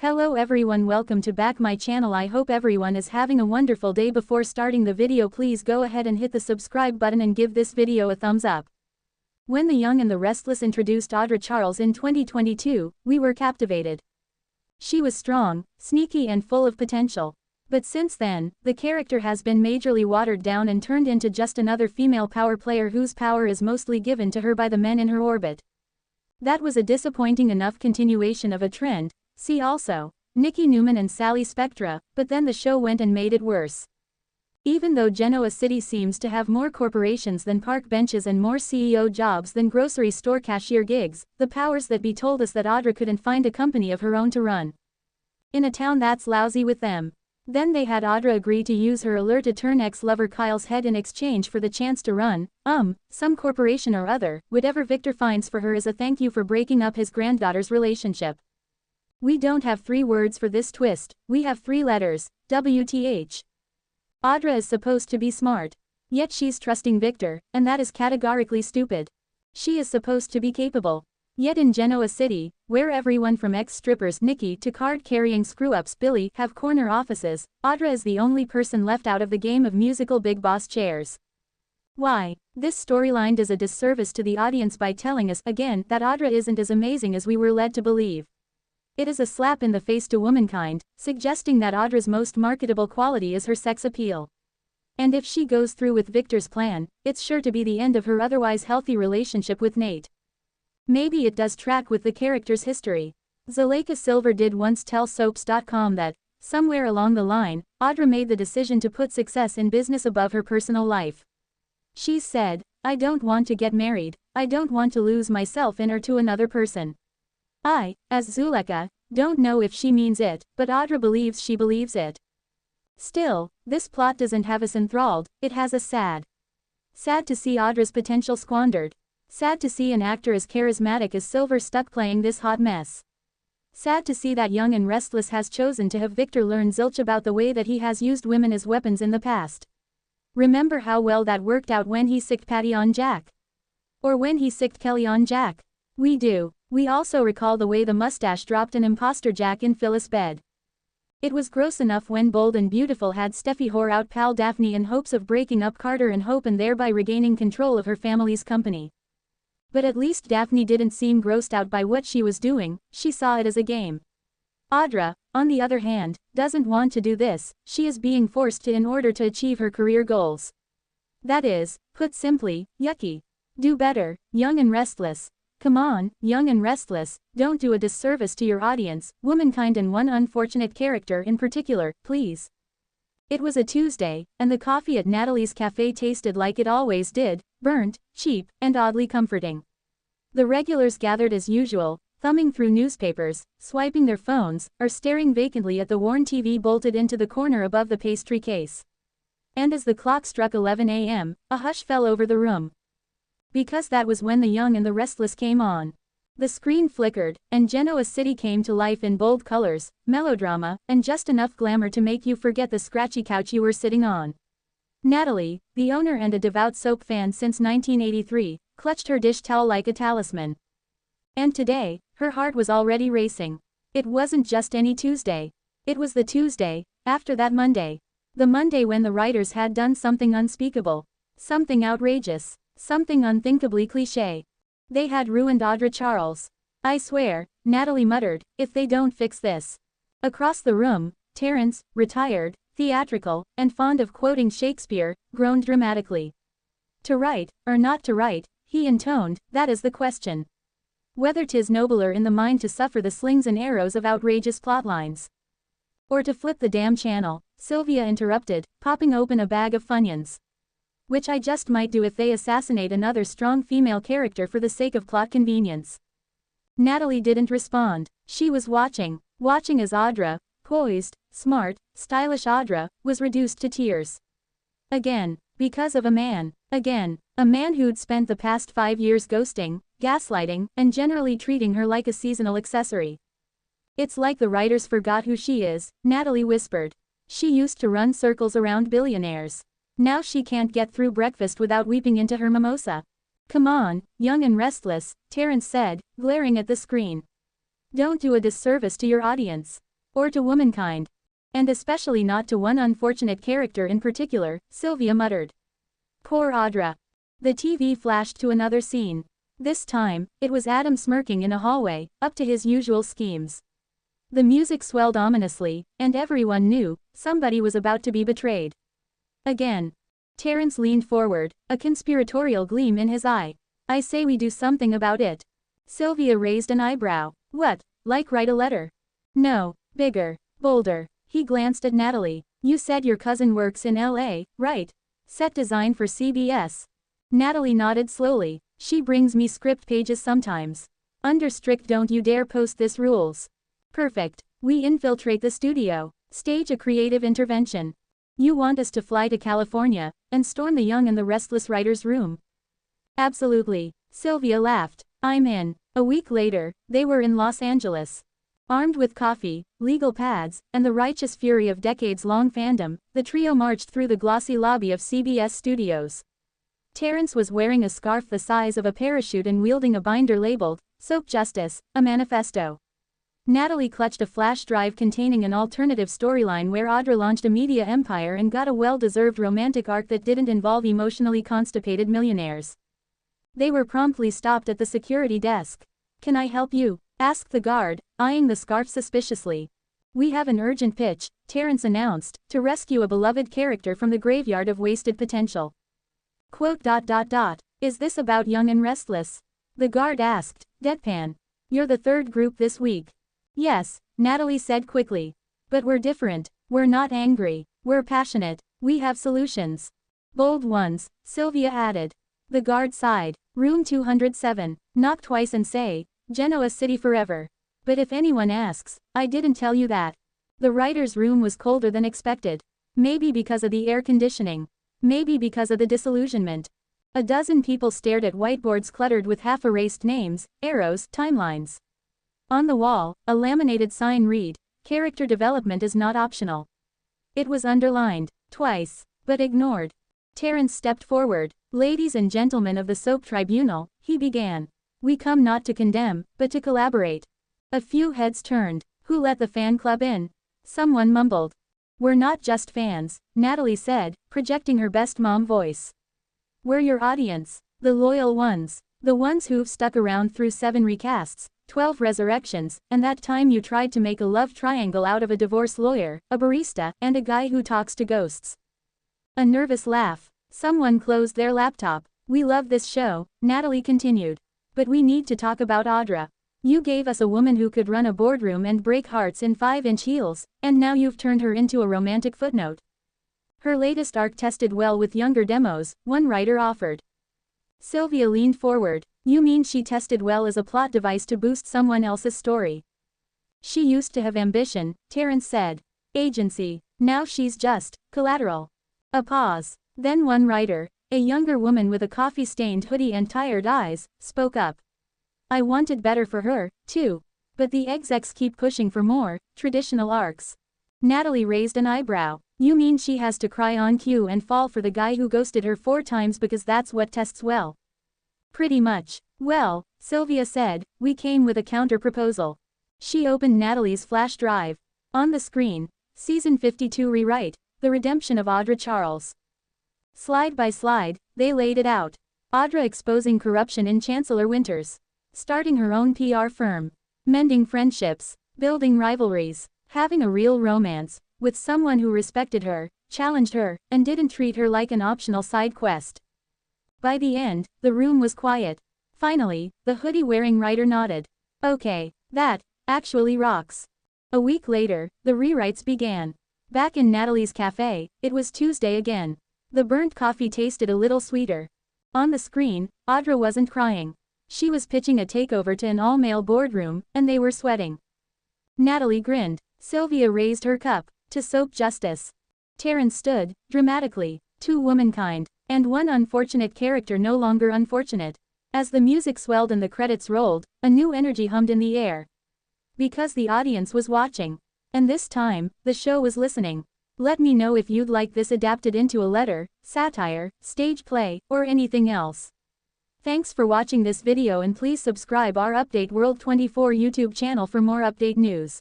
Hello everyone, welcome to back my channel. I hope everyone is having a wonderful day. Before starting the video, please go ahead and hit the subscribe button and give this video a thumbs up. When The Young and the Restless introduced Audra Charles in 2022, we were captivated. She was strong, sneaky and full of potential. But since then, the character has been majorly watered down and turned into just another female power player whose power is mostly given to her by the men in her orbit. That was a disappointing enough continuation of a trend. See also, Nikki Newman and Sally Spectra, but then the show went and made it worse. Even though Genoa City seems to have more corporations than park benches and more CEO jobs than grocery store cashier gigs, the powers that be told us that Audra couldn't find a company of her own to run. In a town that's lousy with them. Then they had Audra agree to use her alerted turn ex-lover Kyle's head in exchange for the chance to run, some corporation or other, whatever Victor finds for her as a thank you for breaking up his granddaughter's relationship. We don't have 3 words for this twist, we have 3 letters, WTH. Audra is supposed to be smart. Yet she's trusting Victor, and that is categorically stupid. She is supposed to be capable. Yet in Genoa City, where everyone from ex-strippers Nikki to card-carrying screw-ups Billy have corner offices, Audra is the only person left out of the game of musical Big Boss chairs. Why? This storyline does a disservice to the audience by telling us again that Audra isn't as amazing as we were led to believe. It is a slap in the face to womankind, suggesting that Audra's most marketable quality is her sex appeal. And if she goes through with Victor's plan, it's sure to be the end of her otherwise healthy relationship with Nate. Maybe it does track with the character's history. Zuleika Silver did once tell Soaps.com that, somewhere along the line, Audra made the decision to put success in business above her personal life. She said, "I don't want to get married, I don't want to lose myself in or to another person." I, as Zuleika, don't know if she means it, but Audra believes she believes it. Still, this plot doesn't have us enthralled, it has us sad. Sad to see Audra's potential squandered. Sad to see an actor as charismatic as Silver stuck playing this hot mess. Sad to see that Young and Restless has chosen to have Victor learn zilch about the way that he has used women as weapons in the past. Remember how well that worked out when he sicked Patty on Jack? Or when he sicked Kelly on Jack? We do. We also recall the way the mustache dropped an imposter Jack in Phyllis' bed. It was gross enough when Bold and Beautiful had Steffi whore out pal Daphne in hopes of breaking up Carter and Hope and thereby regaining control of her family's company. But at least Daphne didn't seem grossed out by what she was doing, she saw it as a game. Audra, on the other hand, doesn't want to do this, she is being forced to in order to achieve her career goals. That is, put simply, yucky. Do better, Young and Restless. Come on, Young and Restless, don't do a disservice to your audience, womankind and one unfortunate character in particular, please. It was a Tuesday, and the coffee at Natalie's cafe tasted like it always did, burnt, cheap, and oddly comforting. The regulars gathered as usual, thumbing through newspapers, swiping their phones, or staring vacantly at the worn TV bolted into the corner above the pastry case. And as the clock struck 11 a.m., a hush fell over the room. Because that was when The Young and the Restless came on. The screen flickered, and Genoa City came to life in bold colors, melodrama, and just enough glamour to make you forget the scratchy couch you were sitting on. Natalie, the owner and a devout soap fan since 1983, clutched her dish towel like a talisman. And today, her heart was already racing. It wasn't just any Tuesday. It was the Tuesday, after that Monday. The Monday when the writers had done something unspeakable. Something outrageous. Something unthinkably cliché. They had ruined Audra Charles. I swear, Natalie muttered, if they don't fix this. Across the room, Terrence, retired, theatrical, and fond of quoting Shakespeare, groaned dramatically. To write, or not to write, he intoned, that is the question. Whether 'tis nobler in the mind to suffer the slings and arrows of outrageous plotlines. Or to flip the damn channel, Sylvia interrupted, popping open a bag of Funyuns. Which I just might do if they assassinate another strong female character for the sake of plot convenience. Natalie didn't respond. She was watching as Audra, poised, smart, stylish Audra, was reduced to tears. Again, because of a man. Again, a man who'd spent the past 5 years ghosting, gaslighting, and generally treating her like a seasonal accessory. It's like the writers forgot who she is, Natalie whispered. She used to run circles around billionaires. Now she can't get through breakfast without weeping into her mimosa. Come on, Young and Restless, Terrence said, glaring at the screen. Don't do a disservice to your audience. or to womankind. And especially not to one unfortunate character in particular, Sylvia muttered. Poor Audra. The TV flashed to another scene. This time, it was Adam smirking in a hallway, up to his usual schemes. The music swelled ominously, and everyone knew, somebody was about to be betrayed. Again. Terrence leaned forward, a conspiratorial gleam in his eye. I say we do something about it. Sylvia raised an eyebrow. What, like write a letter? No, bigger, bolder. He glanced at Natalie. You said your cousin works in LA, right? Set design for CBS. Natalie nodded slowly. She brings me script pages sometimes. Under strict don't you dare post this rules. Perfect. We infiltrate the studio. Stage a creative intervention. You want us to fly to California, and storm the Young and the Restless writer's room? Absolutely. Sylvia laughed. I'm in. A week later, they were in Los Angeles. Armed with coffee, legal pads, and the righteous fury of decades-long fandom, the trio marched through the glossy lobby of CBS Studios. Terrence was wearing a scarf the size of a parachute and wielding a binder labeled, Soap Justice, a manifesto. Natalie clutched a flash drive containing an alternative storyline where Audra launched a media empire and got a well-deserved romantic arc that didn't involve emotionally constipated millionaires. They were promptly stopped at the security desk. Can I help you? Asked the guard, eyeing the scarf suspiciously. We have an urgent pitch, Terrence announced, to rescue a beloved character from the graveyard of wasted potential. Quote. Is this about Young and Restless? The guard asked, deadpan. You're the third group this week. Yes, Natalie said quickly. But we're different. We're not angry. We're passionate. We have solutions. Bold ones, Sylvia added. The guard sighed. Room 207. Knock twice and say, Genoa City forever. But if anyone asks, I didn't tell you that. The writer's room was colder than expected. Maybe because of the air conditioning. Maybe because of the disillusionment. A dozen people stared at whiteboards cluttered with half-erased names, arrows, timelines. On the wall, a laminated sign read, Character development is not optional. It was underlined, twice, but ignored. Terrence stepped forward. Ladies and gentlemen of the Soap Tribunal, he began. We come not to condemn, but to collaborate. A few heads turned. Who let the fan club in? Someone mumbled. We're not just fans, Natalie said, projecting her best mom voice. We're your audience. The loyal ones. The ones who've stuck around through 7 recasts, 12 resurrections, and that time you tried to make a love triangle out of a divorce lawyer, a barista, and a guy who talks to ghosts. A nervous laugh. Someone closed their laptop. We love this show, Natalie continued. But we need to talk about Audra. You gave us a woman who could run a boardroom and break hearts in 5-inch heels, and now you've turned her into a romantic footnote. Her latest arc tested well with younger demos, one writer offered. Sylvia leaned forward. You mean she tested well as a plot device to boost someone else's story? She used to have ambition, Terrence said. Agency. Now she's just collateral. A pause. Then one writer, a younger woman with a coffee-stained hoodie and tired eyes, spoke up. I wanted better for her, too. But the execs keep pushing for more traditional arcs. Natalie raised an eyebrow. You mean she has to cry on cue and fall for the guy who ghosted her 4 times because that's what tests well? Pretty much. Well, Sylvia said, we came with a counter-proposal. She opened Natalie's flash drive. On the screen, Season 52 rewrite, The Redemption of Audra Charles. Slide by slide, they laid it out. Audra exposing corruption in Chancellor Winters. Starting her own PR firm. Mending friendships. Building rivalries. Having a real romance, with someone who respected her, challenged her, and didn't treat her like an optional side quest. By the end, the room was quiet. Finally, the hoodie-wearing writer nodded. Okay, that actually rocks. A week later, the rewrites began. Back in Natalie's cafe, it was Tuesday again. The burnt coffee tasted a little sweeter. On the screen, Audra wasn't crying. She was pitching a takeover to an all-male boardroom, and they were sweating. Natalie grinned. Sylvia raised her cup. To Soap Justice. Terrence stood, dramatically, to womankind, and one unfortunate character no longer unfortunate. As the music swelled and the credits rolled, a new energy hummed in the air. Because the audience was watching. And this time, the show was listening. Let me know if you'd like this adapted into a letter, satire, stage play, or anything else. Thanks for watching this video and please subscribe our Update World 24 YouTube channel for more update news.